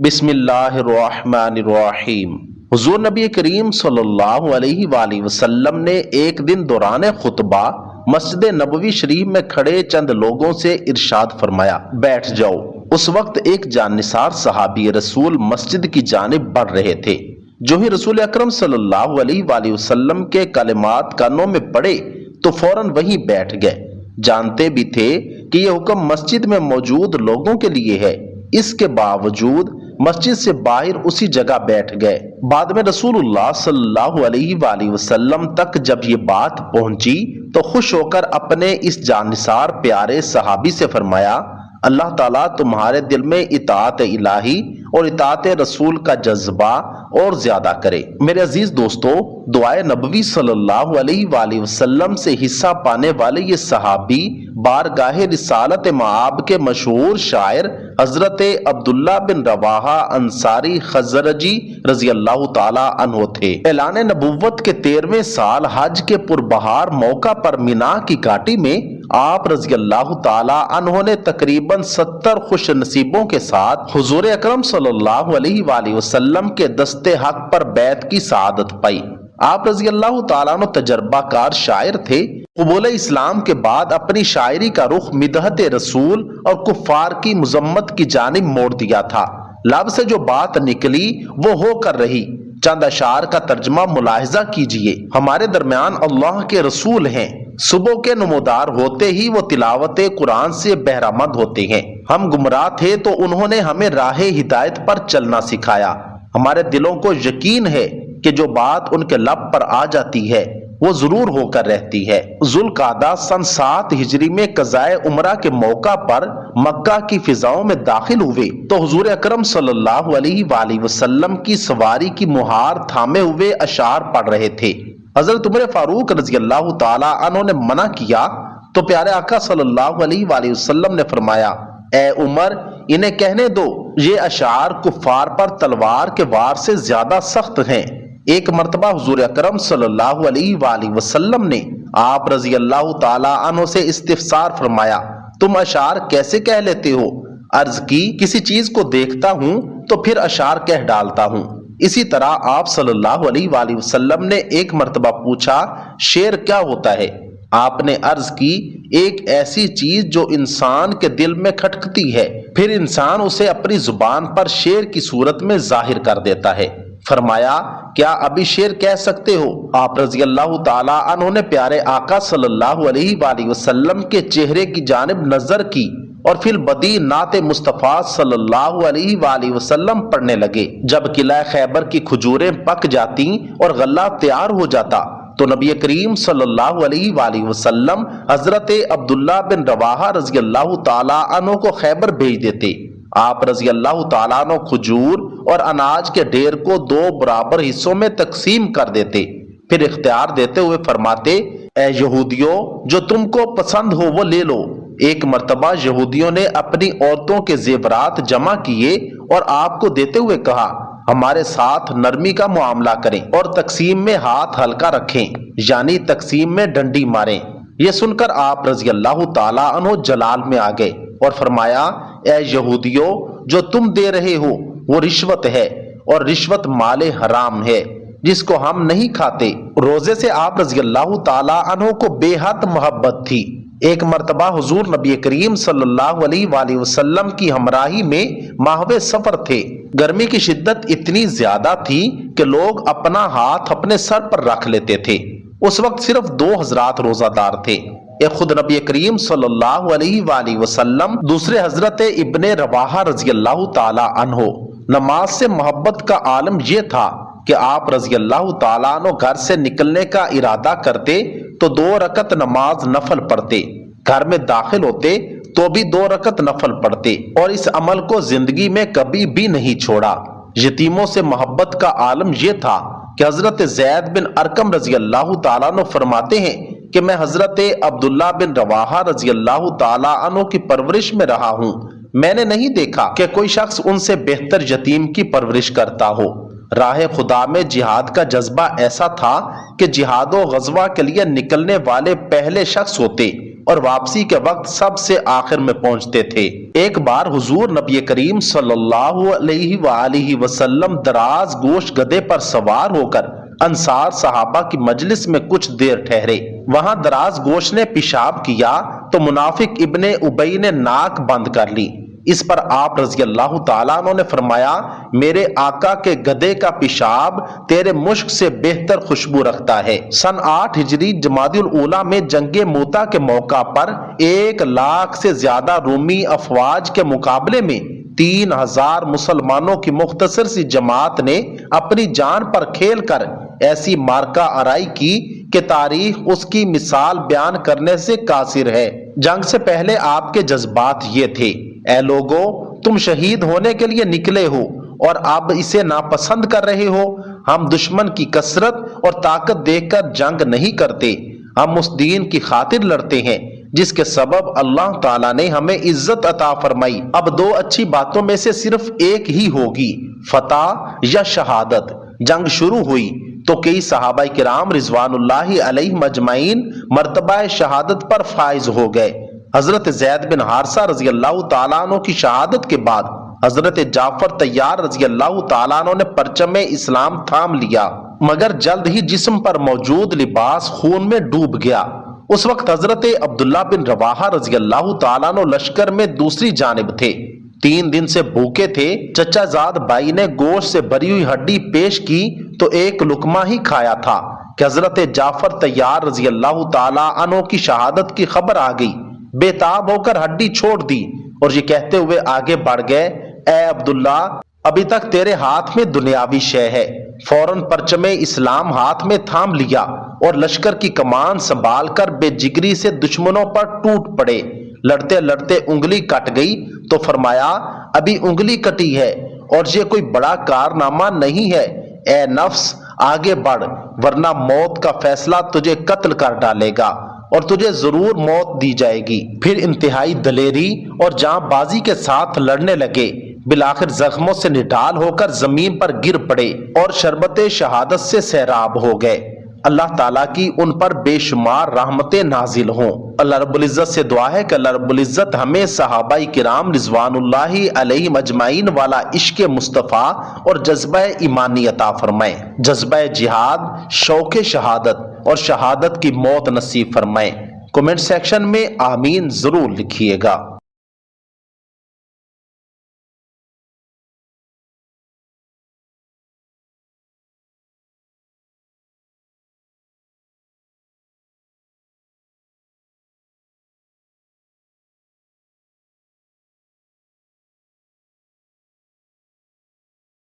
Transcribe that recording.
بسم اللہ الرحمن الرحیم۔ حضور نبی کریم صلی اللہ علیہ وآلہ وسلم نے ایک دن دوران خطبہ مسجد نبوی شریف میں کھڑے چند لوگوں سے ارشاد فرمایا، بیٹھ جاؤ۔ اس وقت ایک جاننثار صحابی رسول مسجد کی جانب بڑھ رہے تھے۔ جو ہی رسول اکرم صلی اللہ علیہ وآلہ وسلم کے کلمات کانوں میں پڑے تو فوراً وہیں بیٹھ گئے۔ جانتے بھی تھے کہ یہ حکم مسجد میں موجود لوگوں کے لیے ہے، اس کے باوجود مسجد سے باہر اسی جگہ بیٹھ گئے۔ بعد میں رسول اللہ صلی اللہ علیہ وآلہ وسلم تک جب یہ بات پہنچی تو خوش ہو کر اپنے اس جاننثار پیارے صحابی سے فرمایا، اللہ تعالیٰ تمہارے دل میں اطاعت الہی اور اطاعت رسول کا جذبہ اور زیادہ کرے۔ میرے عزیز دوستو، دعائے نبوی صلی اللہ علیہ وآلہ وسلم سے حصہ پانے والے یہ صحابی بارگاہ رسالت مآب کے مشہور شاعر حضرت عبداللہ بن رواحہ انصاری خزرجی رضی اللہ تعالی عنہ تھے۔ اعلان نبوت کے 13ویں سال حج کے پربہار موقع پر مینا کی گھاٹی میں آپ رضی اللہ تعالی عنہ نے تقریباً 70 خوش نصیبوں کے ساتھ حضور اکرم صلی اللہ علیہ وآلہ وسلم کے دست حق پر بیعت کی سعادت پائی۔ آپ رضی اللہ تعالیٰ عنہ تجربہ کار شاعر تھے۔ قبول اسلام کے بعد اپنی شاعری کا رخ مدحت رسول اور کفار کی مذمت کی جانب موڑ دیا تھا۔ لب سے جو بات نکلی وہ ہو کر رہی۔ چند اشعار کا ترجمہ ملاحظہ کیجئے۔ ہمارے درمیان اللہ کے رسول ہیں، صبح کے نمودار ہوتے ہی وہ تلاوت قرآن سے بہرامند ہوتے ہیں۔ ہم گمراہ تھے تو انہوں نے ہمیں راہ ہدایت پر چلنا سکھایا۔ ہمارے دلوں کو یقین ہے کہ جو بات ان کے لب پر آ جاتی ہے وہ ضرور ہو کر رہتی ہے۔ ذوالقعدہ سن 7 ہجری میں قضائے عمرہ کے موقع پر مکہ کی فضاؤں میں داخل ہوئے تو حضور اکرم صلی اللہ علیہ وآلہ وسلم کی سواری کی مہار تھامے ہوئے اشعار پڑھ رہے تھے۔ حضرت عمر فاروق رضی اللہ تعالی عنہ نے منع کیا تو پیارے آقا صلی اللہ علیہ وآلہ وسلم نے فرمایا، اے عمر، انہیں کہنے دو، یہ اشعار کفار پر تلوار کے وار سے زیادہ سخت ہیں۔ ایک مرتبہ حضور اکرم صلی اللہ علیہ وآلہ وسلم نے آپ رضی اللہ تعالی عنہ سے استفسار فرمایا، تم اشعار کیسے کہہ لیتے ہو؟ عرض کی، کسی چیز کو دیکھتا ہوں تو پھر اشعار کہہ ڈالتا ہوں۔ اسی طرح آپ صلی اللہ علیہ وآلہ وسلم نے ایک مرتبہ پوچھا، شعر کیا ہوتا ہے؟ آپ نے عرض کی، ایک ایسی چیز جو انسان کے دل میں کھٹکتی ہے، پھر انسان اسے اپنی زبان پر شعر کی صورت میں ظاہر کر دیتا ہے۔ فرمایا، کیا ابھی شعر کہہ سکتے ہو؟ آپ رضی اللہ تعالی عنہ نے پیارے آقا صلی اللہ علیہ وآلہ وسلم کے چہرے کی جانب نظر کی اور فی البدی نعت مصطفیٰ صلی اللہ علیہ وآلہ وسلم پڑھنے لگے۔ جب قلعہ خیبر کی کھجوریں پک جاتی اور غلہ تیار ہو جاتا تو نبی کریم صلی اللہ علیہ وآلہ وسلم حضرت عبداللہ بن رواحہ رضی اللہ تعالی عنہ کو خیبر بھیج دیتے۔ آپ رضی اللہ تعالیٰ عنہ کھجور اور اناج کے ڈھیر کو 2 برابر حصوں میں تقسیم کر دیتے، پھر اختیار دیتے ہوئے فرماتے، اے یہودیوں، جو تم کو پسند ہو وہ لے لو۔ ایک مرتبہ یہودیوں نے اپنی عورتوں کے زیورات جمع کیے اور آپ کو دیتے ہوئے کہا، ہمارے ساتھ نرمی کا معاملہ کریں اور تقسیم میں ہاتھ ہلکا رکھیں، یعنی تقسیم میں ڈنڈی ماریں۔ یہ سن کر آپ رضی اللہ تعالیٰ عنہ جلال میں آ گئے اور فرمایا، اے یہودیوں، جو تم دے رہے ہو وہ رشوت ہے اور رشوت مال حرام ہے جس کو ہم نہیں کھاتے۔ روزے سے آپ رضی اللہ تعالیٰ عنہ کو بے حد محبت تھی۔ ایک مرتبہ حضور نبی کریم صلی اللہ علیہ وآلہ وسلم کی ہمراہی میں ماہوے سفر تھے۔ گرمی کی شدت اتنی زیادہ تھی کہ لوگ اپنا ہاتھ اپنے سر پر رکھ لیتے تھے۔ اس وقت صرف 2 حضرات روزہ دار تھے، ایک خود نبی کریم صلی اللہ علیہ وآلہ وسلم، دوسرے حضرت ابن رواحہ رضی اللہ تعالی عنہ۔ نماز سے محبت کا عالم یہ تھا کہ آپ رضی اللہ تعالیٰ عنہ گھر سے نکلنے کا ارادہ کرتے تو 2 رکعت نماز نفل پڑھتے، گھر میں داخل ہوتے تو بھی 2 رکعت نفل پڑھتے اور اس عمل کو زندگی میں کبھی بھی نہیں چھوڑا۔ یتیموں سے محبت کا عالم یہ تھا کہ حضرت زید بن ارقم رضی اللہ تعالیٰ عنہ فرماتے ہیں کہ میں حضرت عبداللہ بن رواحہ رضی اللہ تعالیٰ عنہ کی پرورش میں رہا ہوں، میں نے نہیں دیکھا کہ کوئی شخص ان سے بہتر یتیم کی پرورش کرتا ہو۔ راہ خدا میں جہاد کا جذبہ ایسا تھا کہ جہاد و غزوہ کے لیے نکلنے والے پہلے شخص ہوتے اور واپسی کے وقت سب سے آخر میں پہنچتے تھے۔ ایک بار حضور نبی کریم صلی اللہ علیہ وآلہ وسلم دراز گوش گدھے پر سوار ہو کر انصار صحابہ کی مجلس میں کچھ دیر ٹھہرے۔ وہاں دراز گوش نے پیشاب کیا تو منافق ابن ابی نے ناک بند کر لی۔ اس پر آپ رضی اللہ تعالیٰ عنہ نے فرمایا، میرے آقا کے گدھے کا پیشاب تیرے مشک سے بہتر خوشبو رکھتا ہے۔ سن 8 ہجری جمادی الاولیٰ میں جنگ موتا کے موقع پر 1 لاکھ سے زیادہ رومی افواج کے مقابلے میں 3000 مسلمانوں کی مختصر سی جماعت نے اپنی جان پر کھیل کر ایسی مارکہ آرائی کی کہ تاریخ اس کی مثال بیان کرنے سے قاصر ہے۔ جنگ سے پہلے آپ کے جذبات یہ تھے، اے لوگو، تم شہید ہونے کے لیے نکلے ہو اور اب اسے ناپسند کر رہے ہو۔ ہم دشمن کی کثرت اور طاقت دیکھ کر جنگ نہیں کرتے، ہم اس دین کی خاطر لڑتے ہیں جس کے سبب اللہ تعالیٰ نے ہمیں عزت عطا فرمائی۔ اب 2 اچھی باتوں میں سے صرف ایک ہی ہوگی، فتح یا شہادت۔ جنگ شروع ہوئی تو کئی صحابہ کرام رضوان اللہ علیہ مجمعین مرتبہ شہادت پر فائز ہو گئے۔ حضرت زید بن حارثہ رضی اللہ تعالیٰ عنہ کی شہادت کے بعد حضرت جعفر طیار رضی اللہ تعالیٰ عنہ نے پرچم اسلام تھام لیا، مگر جلد ہی جسم پر موجود لباس خون میں ڈوب گیا۔ اس وقت حضرت عبداللہ بن رواحہ رضی اللہ تعالیٰ عنہ لشکر میں دوسری جانب تھے۔ 3 دن سے بھوکے تھے۔ چچا زاد بھائی نے گوشت سے بھری ہوئی ہڈی پیش کی تو ایک لقمہ ہی کھایا تھا کہ حضرت جعفر طیار رضی اللہ تعالیٰ عنہ کی شہادت کی خبر آ گئی۔ بے تاب ہو کر ہڈی چھوڑ دی اور یہ کہتے ہوئے آگے بڑھ گئے، اے عبداللہ، ابھی تک تیرے ہاتھ میں دنیاوی شے ہے۔ فوراً پرچم اسلام ہاتھ میں تھام لیا اور لشکر کی کمان سنبھال کر بے جگری سے دشمنوں پر ٹوٹ پڑے۔ لڑتے لڑتے انگلی کٹ گئی تو فرمایا، ابھی انگلی کٹی ہے اور یہ کوئی بڑا کارنامہ نہیں ہے، اے نفس آگے بڑھ، ورنہ موت کا فیصلہ تجھے قتل کر ڈالے گا اور تجھے ضرور موت دی جائے گی۔ پھر انتہائی دلیری اور جاں بازی کے ساتھ لڑنے لگے، بالآخر زخموں سے نڈال ہو کر زمین پر گر پڑے اور شربت شہادت سے سیراب ہو گئے۔ اللہ تعالیٰ کی ان پر بے شمار رحمتیں نازل ہوں۔ اللہ رب العزت سے دعا ہے کہ اللہ رب العزت ہمیں صحابہ کرام رضوان اللہ علیہ مجمعین والا عشق مصطفیٰ اور جذبہ ایمانی عطا فرمائے، جذبہ جہاد، شوق شہادت اور شہادت کی موت نصیب فرمائے۔ کمنٹ سیکشن میں آمین ضرور لکھیے گا۔